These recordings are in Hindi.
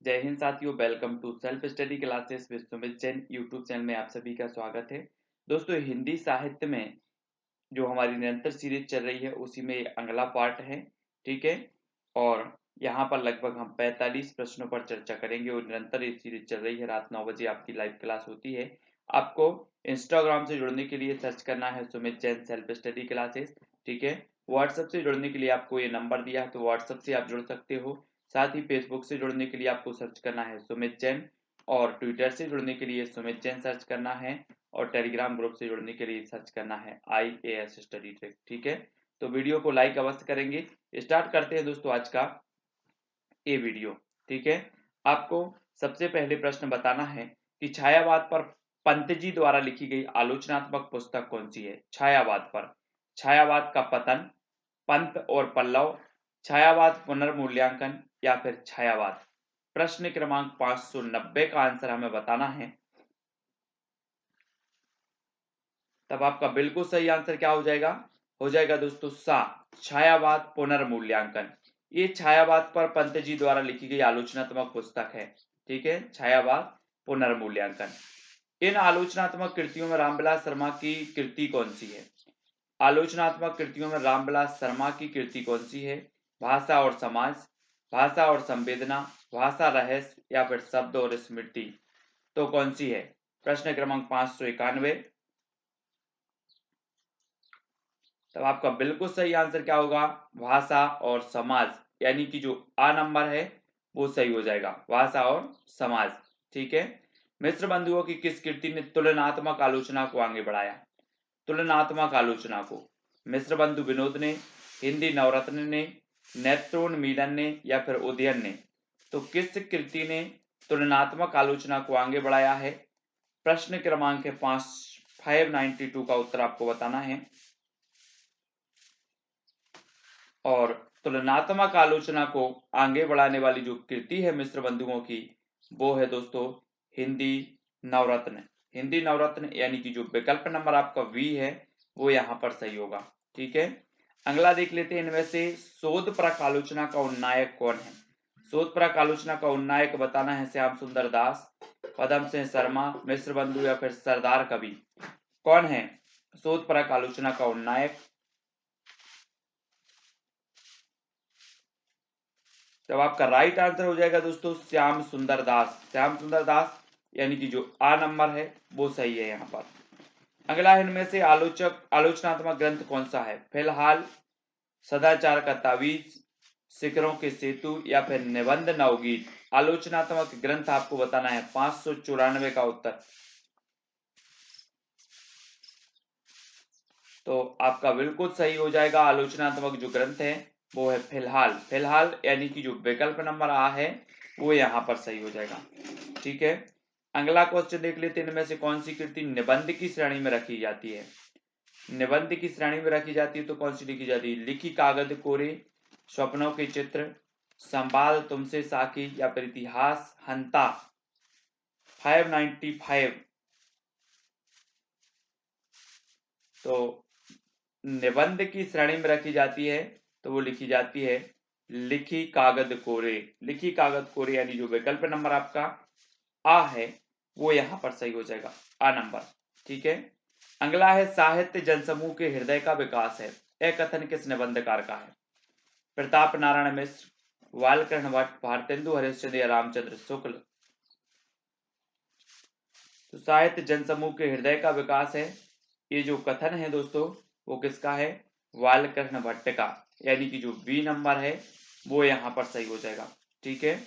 जय हिंद साथियों, welcome to self study classes with Sumit Jain YouTube channel में आप सभी का स्वागत है। दोस्तों, हिंदी साहित्य में जो हमारी निरंतर सीरीज चल रही है उसी में ये अगला पार्ट है। ठीक है, और यहाँ पर लगभग हम 45 प्रश्नों पर चर्चा करेंगे और निरंतर ये सीरीज चल रही है। रात 9 बजे आपकी लाइव क्लास होती है। आपको इंस्टाग्राम से जुड़ने के लिए सर्च करना है Sumit Jain self study classes. ठीक है, व्हाट्सएप से जुड़ने के लिए आपको ये नंबर दिया है, तो व्हाट्सएप से आप जुड़ सकते हो। साथ ही फेसबुक से जुड़ने के लिए आपको सर्च करना है सुमित जैन, और ट्विटर से जुड़ने के लिए सुमित जैन सर्च करना है, और टेलीग्राम ग्रुप से जुड़ने के लिए सर्च करना है IAS स्टडी ट्रिक। ठीक है, तो वीडियो को लाइक अवश्य करेंगे। स्टार्ट करते हैं दोस्तों आज का ये वीडियो। ठीक है, आपको सबसे पहले प्रश्न बताना है कि छायावाद पर पंत जी द्वारा लिखी गई आलोचनात्मक पुस्तक कौन सी है। छायावाद पर, छायावाद का पतन, पंत और पल्लव, छायावाद पुनर्मूल्यांकन या फिर छायावाद। प्रश्न क्रमांक 590 का आंसर हमें बताना है। तब आपका बिल्कुल सही आंसर क्या हो जाएगा? हो जाएगा दोस्तों सा, छायावाद पुनर्मूल्यांकन। ये छायावाद पर पंत जी द्वारा लिखी गई आलोचनात्मक पुस्तक है। ठीक है, छायावाद पुनर्मूल्यांकन। इन आलोचनात्मक कृतियों में रामविलास शर्मा की कृति कौन सी है? आलोचनात्मक कृतियों में रामविलास शर्मा की कृति कौन सी है? भाषा और समाज, भाषा और संवेदना, भाषा रहस्य या फिर शब्द और स्मृति। तो कौन सी है? प्रश्न क्रमांक 591। तब आपका बिल्कुल सही आंसर क्या होगा? भाषा और समाज, यानी कि जो आ नंबर है वो सही हो जाएगा, भाषा और समाज। ठीक है, मिश्र बंधुओं की किस कृति ने तुलनात्मक आलोचना को आगे बढ़ाया? तुलनात्मक आलोचना को मिश्र बंधु विनोद ने, हिंदी नवरत्न ने, नेत्रोन्मीलन ने या फिर उदयन ने। तो किस कृति ने तुलनात्मक आलोचना को आगे बढ़ाया है? प्रश्न क्रमांक है 592 का उत्तर आपको बताना है। और तुलनात्मक आलोचना को आगे बढ़ाने वाली जो कृति है मिश्र बंधुओं की, वो है दोस्तों हिंदी नवरत्न। हिंदी नवरत्न, यानी कि जो विकल्प नंबर आपका वी है वो यहाँ पर सही होगा। ठीक है, अगला देख लेते हैं। इनमें से शोधपरक आलोचना का उन्नायक कौन है? शोधपरक आलोचना का उन्नायक बताना है श्याम सुंदर दास, पदम सिंह शर्मा, मिश्र बंधु या फिर सरदार कवि। कौन है शोधपरक आलोचना का उन्नायक? जब आपका राइट आंसर हो जाएगा दोस्तों श्याम सुंदर दास। श्याम सुंदर दास, यानी कि जो आ नंबर है वो सही है यहाँ पर। अगला इनमें से आलोचनात्मक ग्रंथ कौन सा है? फिलहाल, सदाचार का तावीज, शिखरों के सेतु या फिर निबंध नवगीत। आलोचनात्मक ग्रंथ आपको बताना है 594 का उत्तर। तो आपका बिल्कुल सही हो जाएगा, आलोचनात्मक जो ग्रंथ है वो है फिलहाल। फिलहाल, यानी कि जो विकल्प नंबर आ है वो यहाँ पर सही हो जाएगा। ठीक है, अगला क्वेश्चन देख लेते हैं। इनमें से कौन सी कृति निबंध की श्रेणी में रखी जाती है? निबंध की श्रेणी में रखी जाती है तो कौन सी लिखी जाती है? लिखी कागज कोरे, स्वप्नों के चित्र, संवाद तुमसे साकी या फिर इतिहास हंता। 595। तो निबंध की श्रेणी में रखी जाती है तो वो लिखी जाती है लिखी कागज कोरे। लिखी कागज कोरे, यानी जो विकल्प नंबर आपका आ है वो यहाँ पर सही हो जाएगा, आ नंबर। ठीक है, अगला है साहित्य जनसमूह के हृदय का विकास है। यह कथन किस निबंधकार का है? प्रताप नारायण मिश्र, बालकृष्ण भट्ट, भारतेंदु हरिश्चंद्र या रामचंद्र शुक्ल। तो साहित्य जनसमूह के हृदय का विकास है, ये जो कथन है दोस्तों वो किसका है? बालकृष्ण भट्ट का, यानी कि जो बी नंबर है वो यहाँ पर सही हो जाएगा। ठीक है,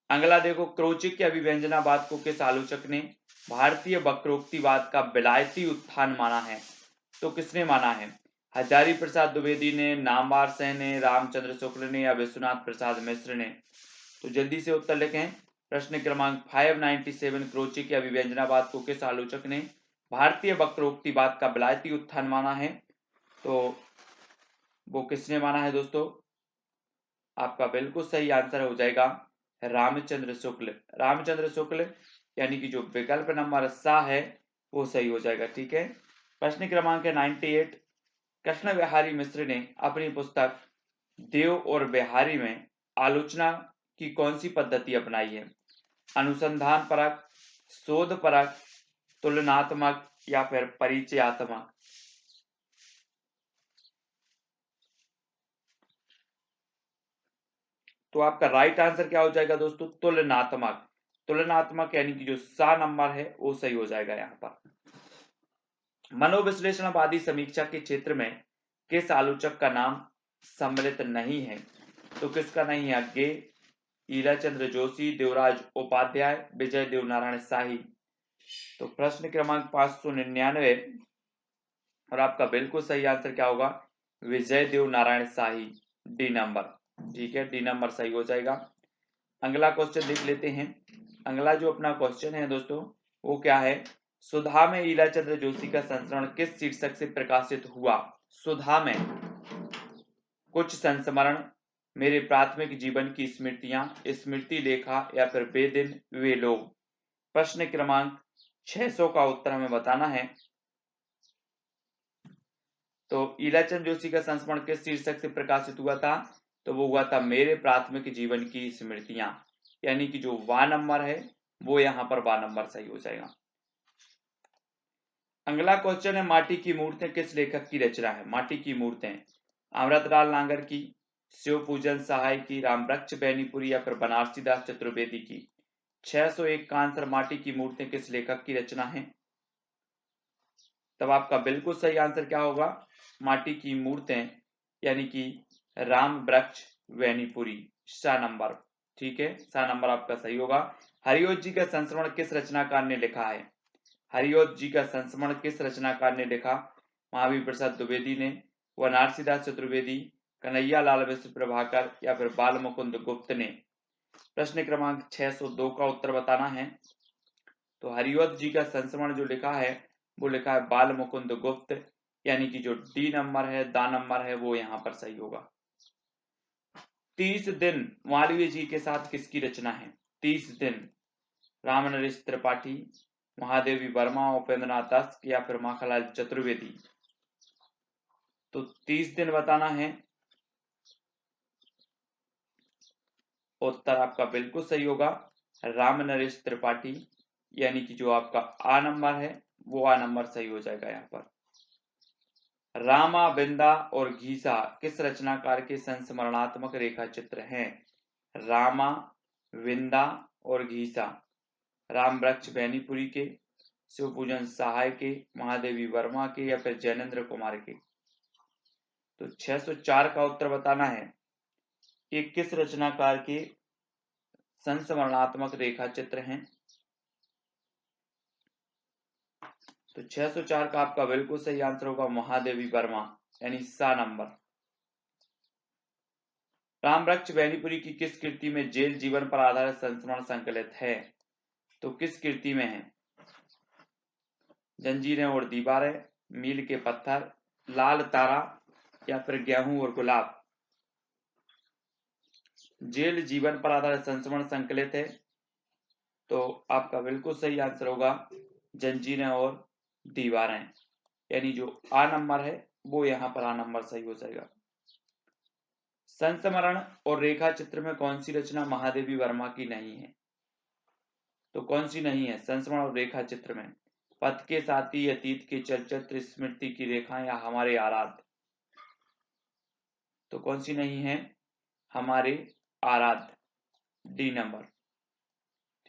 अगला देखो, क्रोचिक के अभिव्यंजनावाद को किस आलोचक ने भारतीय वक्रोक्तिवाद का विलायती उत्थान माना है? तो किसने माना है? हजारी प्रसाद द्विवेदी ने, नामवर सेन ने, रामचंद्र शुक्ल ने या विश्वनाथ प्रसाद मिश्र ने। तो जल्दी से उत्तर लिखें। प्रश्न क्रमांक 597, क्रोचिक के अभिव्यंजनावाद को किस आलोचक ने भारतीय वक्रोक्तिवाद का विलायती उत्थान माना है? तो वो किसने माना है दोस्तों? आपका बिल्कुल सही आंसर हो जाएगा रामचंद्र शुक्ल। रामचंद्र शुक्ल, यानी कि जो विकल्प नंबर सा है वो सही हो जाएगा। ठीक है, प्रश्न क्रमांक है 98। कृष्ण बिहारी मिश्र ने अपनी पुस्तक देव और बिहारी में आलोचना की कौन सी पद्धति अपनाई है? अनुसंधान परक, शोध परक, तुलनात्मक या फिर परिचयात्मक? तो आपका राइट आंसर क्या हो जाएगा दोस्तों? तुलनात्मक। तुलनात्मक यानी कि जो सा नंबर है वो सही हो जाएगा यहाँ पर। मनोविश्लेषणवादी समीक्षा के क्षेत्र में किस आलोचक का नाम सम्मिलित नहीं है? तो किसका नहीं है? गे, ईलाचंद्र जोशी, देवराज उपाध्याय, विजय देवनारायण शाही। तो प्रश्न क्रमांक 599 और आपका बिल्कुल सही आंसर क्या होगा? विजय देवनारायण शाही, डी नंबर। ठीक है, डी नंबर सही हो जाएगा। अगला क्वेश्चन देख लेते हैं। अगला जो अपना क्वेश्चन है दोस्तों वो क्या है? सुधा में ईलाचंद्र जोशी का संस्मरण किस शीर्षक से प्रकाशित हुआ? सुधा में कुछ संस्मरण, मेरे प्राथमिक जीवन की स्मृतियां, स्मृति लेखा या फिर वे दिन वे लोग। प्रश्न क्रमांक 600 का उत्तर हमें बताना है। तो ईलाचंद जोशी का संस्मरण किस शीर्षक से प्रकाशित हुआ था? तो वो हुआ था मेरे प्राथमिक जीवन की स्मृतियां, यानी कि जो वा नंबर है वो यहाँ पर वा नंबर सही हो जाएगा। अगला क्वेश्चन है माटी की मूर्तें किस लेखक की रचना है? माटी की मूर्तें अमृतलाल नागर की, शिव पूजन सहाय की, रामवृक्ष बैनीपुरी या फिर बनारसी दास चतुर्वेदी की। 601 का आंसर माटी की मूर्तें किस लेखक की रचना है? तब आपका बिल्कुल सही आंसर क्या होगा? माटी की मूर्तें यानी कि रामवृक्ष बैनीपुरी, सा नंबर। ठीक है, सा नंबर आपका सही होगा। हरिओत जी का संस्मरण किस रचनाकार ने लिखा है? हरिओत जी का संस्मरण किस रचनाकार ने लिखा? महावीर प्रसाद द्विवेदी ने, बनारसीदास चतुर्वेदी, कन्हैया लाल मिश्र प्रभाकर या फिर बाल मुकुंद गुप्त ने। प्रश्न क्रमांक 602 का उत्तर बताना है। तो हरिओत जी का संस्मरण जो लिखा है वो लिखा है बाल मुकुंद गुप्त, यानी कि जो डी नंबर है, दा नंबर है, वो यहाँ पर सही होगा। 30 दिन मालवीय जी के साथ किसकी रचना है? 30 दिन रामनरेश त्रिपाठी, महादेवी वर्मा, उपेंद्र नाथ दत्त या फिर माखनलाल चतुर्वेदी। तो 30 दिन बताना है। उत्तर आपका बिल्कुल सही होगा, रामनरेश त्रिपाठी, यानी कि जो आपका आ नंबर है वो आ नंबर सही हो जाएगा यहाँ पर। रामा, बिंदा और घीसा किस रचनाकार के संस्मरणात्मक रेखा चित्र हैं? रामा, विंदा और घीसा रामवृक्ष बैनीपुरी के, शिवपूजन सहाय के, महादेवी वर्मा के या फिर जैनेन्द्र कुमार के। तो 604 का उत्तर बताना है। ये किस रचनाकार के संस्मरणात्मक रेखा चित्र हैं? तो 604 का आपका बिल्कुल सही आंसर होगा महादेवी वर्मा, यानी सा नंबर। रामवृक्ष बैनीपुरी की किस कृति में जेल जीवन पर आधारित संस्मरण संकलित है? तो किस कृति में है? जंजीरें और दीवारें, मील के पत्थर, लाल तारा या फिर गेहूं और गुलाब। जेल जीवन पर आधारित संस्मरण संकलित है, तो आपका बिल्कुल सही आंसर होगा जंजीरें और दीवारें, यानी जो आ नंबर है वो यहाँ पर आ नंबर सही हो जाएगा। संस्मरण और रेखा चित्र में कौन सी रचना महादेवी वर्मा की नहीं है? तो कौन सी नहीं है संस्मरण और रेखा चित्र में? पथ के साथी, अतीत के चलचित्र, स्मृति की रेखा या हमारे आराध्य। तो कौन सी नहीं है? हमारे आराध्य, डी नंबर।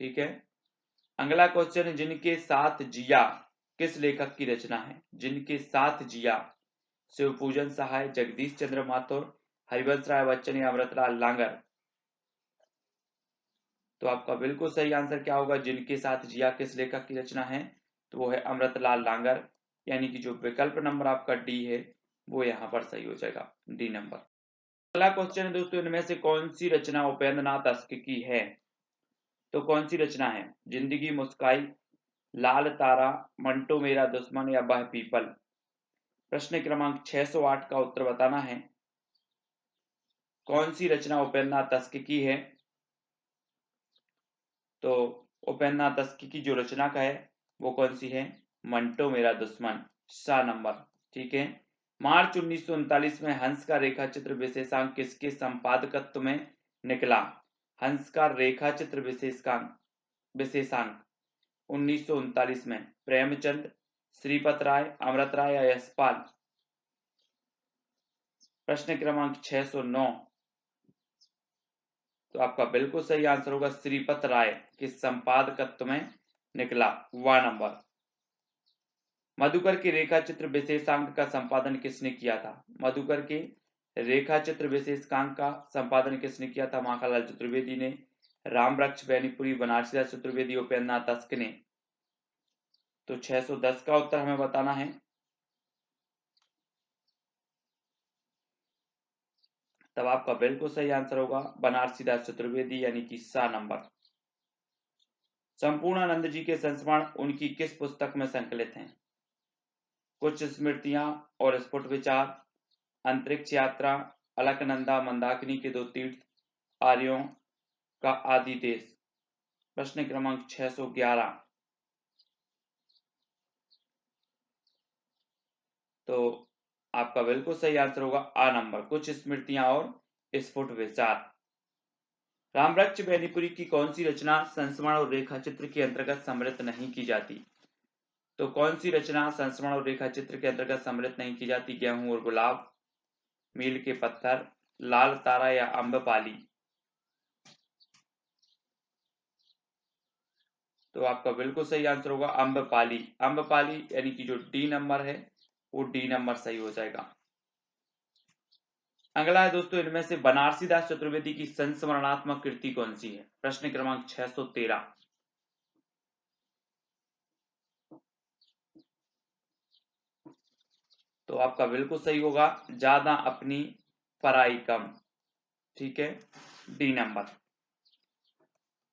ठीक है, अगला क्वेश्चन है जिनके साथ जिया किस लेखक की रचना है? जिनके साथ जिया, शिवपूजन सहाय, जगदीश चंद्र माथुर, हरिवंश राय बच्चन या अमृतलाल लांगर। तो आपका बिल्कुल सही आंसर क्या होगा? जिनके साथ जिया किस लेखक की रचना है? तो वो है अमृतलाल लांगर, यानी कि जो विकल्प नंबर आपका डी है वो यहाँ पर सही हो जाएगा, डी नंबर। अगला क्वेश्चन है दोस्तों, इनमें से कौन सी रचना उपेंद्र नाथ अश्क की है? तो कौन सी रचना है? जिंदगी मुस्काई, लाल तारा, मंटो मेरा दुश्मन या वह पीपल। प्रश्न क्रमांक 608 का उत्तर बताना है। कौन सी रचना उपेंद्र नाथ अश्क की है? तो उपेंद्र नाथ अश्क की जो रचना का है वो कौन सी है? मंटो मेरा दुश्मन, सा नंबर। ठीक है, मार्च 1939 में हंस का रेखा चित्र विशेषांक किसके संपादकत्व में निकला? हंस का रेखा चित्र विशेषांक विशेषांक 1939 में? प्रेमचंद, श्रीपत राय, अमृत राय या यशपाल? प्रश्न क्रमांक 609। तो आपका बिल्कुल सही आंसर होगा श्रीपत राय के संपादकत्व में निकला। वा नंबर। मधुकर के रेखा चित्र विशेषांक का संपादन किसने किया था? मधुकर के रेखा चित्र विशेषांक का संपादन किसने किया था? माखनलाल चतुर्वेदी ने, रामवृक्ष बेनीपुरी, बनारसीदास चतुर्वेदी, उपेंद्रनाथ तस्क ने। तो 610 का उत्तर हमें बताना है। तब आपका बिल्कुल सही आंसर होगा बनारसीदास चतुर्वेदी, यानी कि सा नंबर। संपूर्णानंद जी के संस्मरण उनकी किस पुस्तक में संकलित हैं? कुछ स्मृतियां और स्फुट विचार, अंतरिक्ष यात्रा, अलकनंदा, मंदाकिनी के दो तीर्थ, आर्यों का आदि देश। प्रश्न क्रमांक 611। तो आपका बिल्कुल सही आंसर होगा आ नंबर, कुछ स्मृतियां और स्फुट विचार। रामवृक्ष बेनीपुरी की कौन सी रचना संस्मरण और रेखा चित्र के अंतर्गत सम्मिलित नहीं की जाती? तो कौन सी रचना संस्मरण और रेखा चित्र के अंतर्गत सम्मिलित नहीं की जाती? गेहूं और गुलाब, मील के पत्थर, लाल तारा या अम्बपाली? तो आपका बिल्कुल सही आंसर होगा अम्बपाली। अम्बपाली यानी कि जो डी नंबर है वो डी नंबर सही हो जाएगा। अगला है दोस्तों, इनमें से बनारसीदास चतुर्वेदी की संस्मरणात्मक कृति कौन सी है? प्रश्न क्रमांक 613। तो आपका बिल्कुल सही होगा ज्यादा अपनी पराई कम। ठीक है, डी नंबर।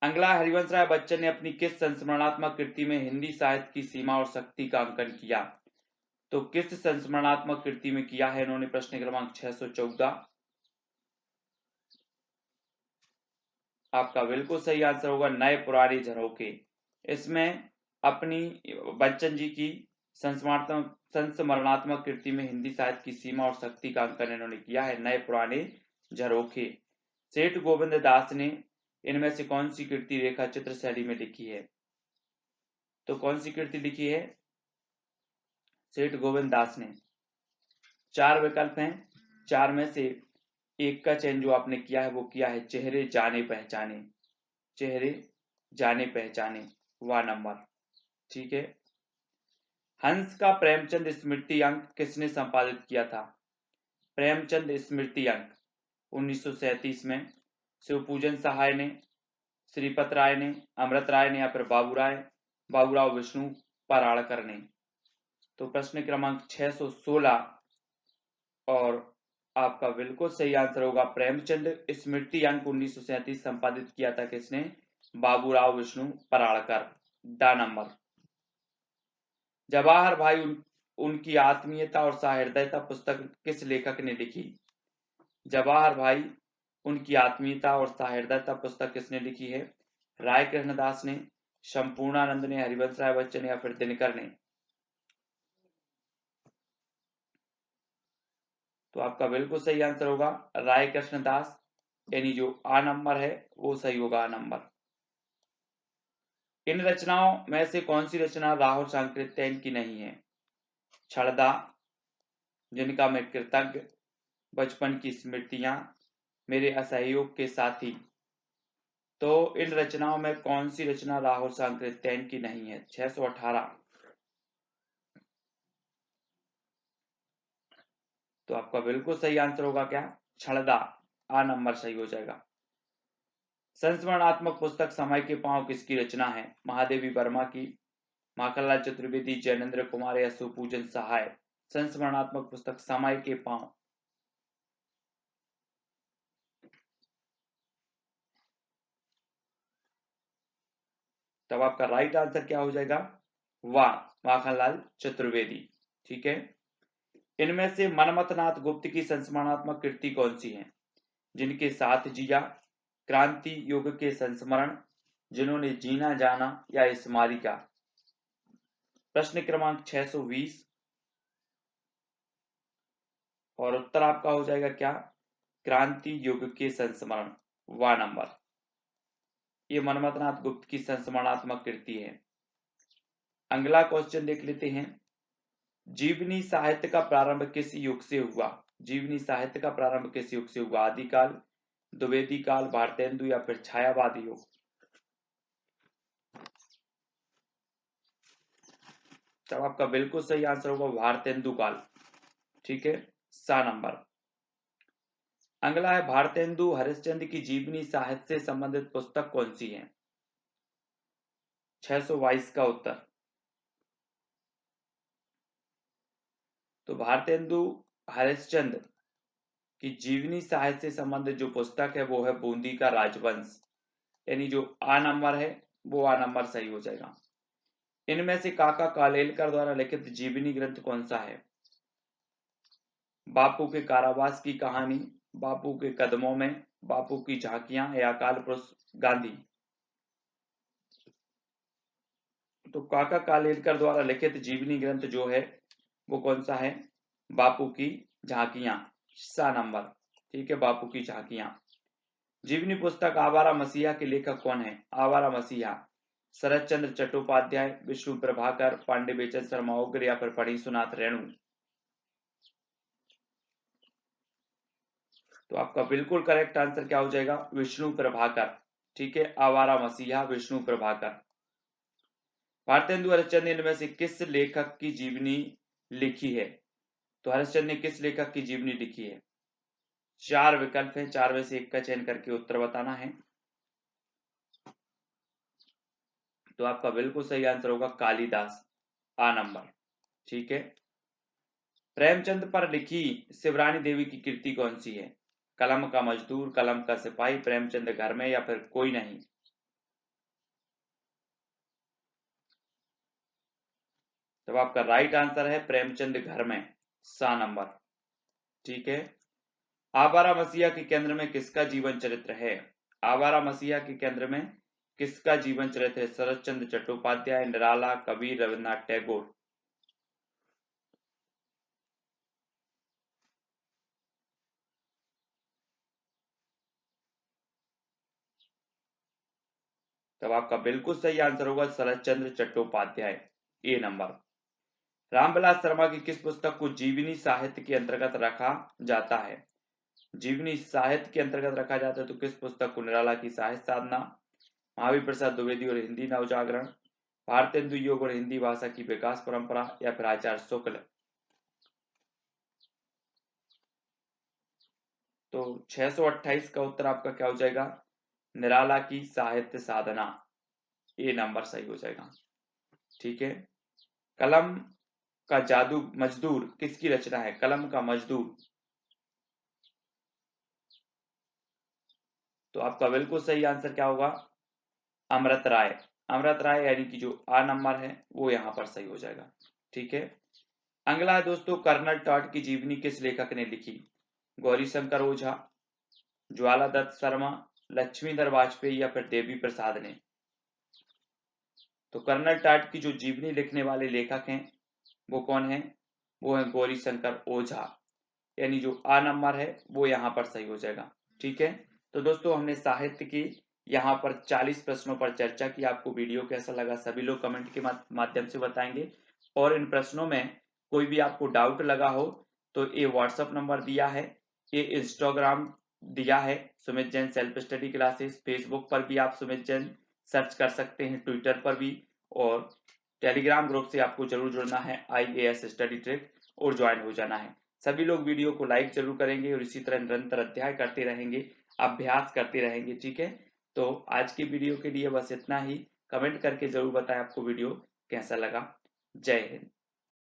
अगला, हरिवंश राय बच्चन ने अपनी किस संस्मरणात्मक कृति में हिंदी साहित्य की सीमा और शक्ति का अंकन किया? तो किस संस्मरणात्मक कृति में किया है इन्होंने? प्रश्न क्रमांक 614। आपका बिल्कुल सही आंसर होगा नए पुराने झरोखे। इसमें अपनी बच्चन जी की संस्मरणात्मक कृति में हिंदी साहित्य की सीमा और शक्ति का अंकन इन्होंने किया है नए पुराने झरोखे। सेठ गोविंद दास ने इनमें से कौन सी कृति रेखा चित्र शैली में लिखी है? तो कौन सी कृति लिखी है सेठ गोविंद दास ने? 4 विकल्प हैं, 4 में से एक का चयन जो आपने किया है वो किया है चेहरे जाने पहचाने। चेहरे जाने पहचाने, वा नंबर। ठीक है। हंस का प्रेमचंद स्मृति अंक किसने संपादित किया था? प्रेमचंद स्मृति अंक 1937 में शिवपूजन सहाय ने, श्रीपत राय ने, अमृत राय ने या फिर बाबूराव विष्णु पराड़कर ने। तो प्रश्न क्रमांक 616 और आपका बिल्कुल सही आंसर होगा प्रेमचंद स्मृति अंक 1937 संपादित किया था किसने? बाबूराव विष्णु पराड़कर, डा नंबर। जवाहर भाई उनकी आत्मीयता और सहृदयता पुस्तक किस लेखक ने लिखी? जवाहर भाई उनकी आत्मीयता और सहृदयता पुस्तक किसने लिखी है? राय कृष्णदास ने, संपूर्णानंद ने, हरिवंश राय बच्चन या फिर दिनकर ने? तो आपका बिल्कुल सही आंसर होगा राय कृष्णदास, यानी जो आ नंबर है वो सही होगा, आ नंबर। इन रचनाओं में से कौन सी रचना राहुल सांकृत्यायन की नहीं है? छड़दा, जिनका मैं कृतज्ञ, बचपन की स्मृतियां, मेरे असहयोग के साथी। तो इन रचनाओं में कौन सी रचना राहुल सांकृत्यायन की नहीं है? 618। तो आपका बिल्कुल सही आंसर होगा क्या? छड़दा, आ नंबर सही हो जाएगा। संस्मरणात्मक पुस्तक समय के पांव किसकी रचना है? महादेवी वर्मा की, माखनलाल चतुर्वेदी, जैनेन्द्र कुमार या सुपूजन सहाय? संस्मरणात्मक पुस्तक समय के पांव। तब आपका राइट आंसर क्या हो जाएगा? वाह, माखनलाल चतुर्वेदी। ठीक है। इनमें से मनमथनाथ गुप्त की संस्मरणात्मक कृति कौन सी है? जिनके साथ जिया, क्रांति युग के संस्मरण, जिन्होंने जीना जाना या स्मारिका? प्रश्न क्रमांक 620 और उत्तर आपका हो जाएगा क्या? क्रांति युग के संस्मरण, वा नंबर। ये मनमथनाथ गुप्त की संस्मरणात्मक कृति है। अगला क्वेश्चन देख लेते हैं। जीवनी साहित्य का प्रारंभ किस युग से हुआ? जीवनी साहित्य का प्रारंभ किस युग से हुआ? आदिकाल, द्विवेदी काल, भारतेंदु या फिर छायावादी युग? तब आपका बिल्कुल सही आंसर होगा भारतेंदु काल। ठीक है, सा नंबर। अगला है भारतेंदु हरिश्चंद्र की जीवनी साहित्य से संबंधित पुस्तक कौन सी है? 622 का उत्तर। तो भारतेंदु हरिश्चंद्र की जीवनी साहित्य से संबंधित जो पुस्तक है वो है बूंदी का राजवंश, यानी जो आ नंबर है वो आ नंबर सही हो जाएगा। इनमें से काका कालेलकर द्वारा लिखित जीवनी ग्रंथ कौन सा है? बापू के कारावास की कहानी, बापू के कदमों में, बापू की झांकियां या अकाल पुरुष गांधी? तो काका कालेलकर द्वारा लिखित जीवनी ग्रंथ जो है वो कौन सा है? बापू की झांकियां, सा नंबर। ठीक है, बापू की झांकियां। जीवनी पुस्तक आवारा मसीहा के लेखक कौन है? आवारा मसीहा शरद चंद्र चट्टोपाध्याय, विष्णु प्रभाकर, पांडे बेचन शर्मा उग्र या फिर फणीसुनाथ रेणु? तो आपका बिल्कुल करेक्ट आंसर क्या हो जाएगा? विष्णु प्रभाकर। ठीक है, आवारा मसीहा विष्णु प्रभाकर। भारतेंदु हरिश्चंद्र ने इनमें से किस लेखक की जीवनी लिखी है? तो हरिश्चंद्र ने किस लेखक की जीवनी लिखी है? 4 विकल्प हैं, 4 में से एक का चयन करके उत्तर बताना है। तो आपका बिल्कुल सही आंसर होगा कालिदास, आ नंबर। ठीक है, प्रेमचंद पर लिखी शिवरानी देवी की कृति कौन सी है? कलम का मजदूर, कलम का सिपाही, प्रेमचंद घर में या फिर कोई नहीं? तो आपका राइट आंसर है प्रेमचंद घर में, सा नंबर। ठीक है, आवारा मसीहा के केंद्र में किसका जीवन चरित्र है? आवारा मसीहा के केंद्र में किसका जीवन चरित्र है? शरद चंद्र चट्टोपाध्याय, निराला, कबीर, रविन्द्रनाथ टैगोर? तब आपका बिल्कुल सही आंसर होगा शरद चंद्र चट्टोपाध्याय, ए नंबर। रामविलास शर्मा की किस पुस्तक को जीवनी साहित्य के अंतर्गत रखा जाता है? जीवनी साहित्य के अंतर्गत रखा जाता है तो किस पुस्तक को? निराला की साहित्य साधना, महावीर प्रसाद द्विवेदी और हिंदी नवजागरण, भारतेंदु योग और हिंदी भाषा की विकास परंपरा या फिर आचार्य शुक्ल? तो 628 का उत्तर आपका क्या हो जाएगा? निराला की साहित्य साधना, ए नंबर सही हो जाएगा। ठीक है, कलम का जादू मजदूर किसकी रचना है? कलम का मजदूर। तो आपका बिल्कुल सही आंसर क्या होगा? अमृत राय। अमृत राय यानी कि जो आ नंबर है वो यहाँ पर सही हो जाएगा। ठीक है, अगला है दोस्तों, कर्नल टॉड की जीवनी किस लेखक ने लिखी? गौरी शंकर ओझा, ज्वाला दत्त शर्मा, लक्ष्मीधर वाजपेयी या फिर देवी प्रसाद ने? तो कर्नल टॉड की जो जीवनी लिखने वाले लेखक हैं वो कौन है? वो है गौरी शंकर ओझा, यानी जो आ नंबर है वो यहाँ पर सही हो जाएगा। ठीक है, तो दोस्तों हमने साहित्य की यहाँ पर 40 प्रश्नों पर चर्चा की। आपको वीडियो कैसा लगा सभी लोग कमेंट के माध्यम से बताएंगे, और इन प्रश्नों में कोई भी आपको डाउट लगा हो तो ये व्हाट्सएप नंबर दिया है, ये इंस्टाग्राम दिया है Sumit Jain self study classes, Facebook पर भी आप सुमित जैन सर्च कर सकते हैं, ट्विटर पर भी, और टेलीग्राम ग्रुप से आपको जरूर जुड़ना है IAS स्टडी ट्रिक और ज्वाइन हो जाना है। सभी लोग वीडियो को लाइक जरूर करेंगे और इसी तरह निरंतर अध्याय करते रहेंगे, अभ्यास करते रहेंगे। ठीक है, तो आज की वीडियो के लिए बस इतना ही। कमेंट करके जरूर बताएं आपको वीडियो कैसा लगा। जय हिंद।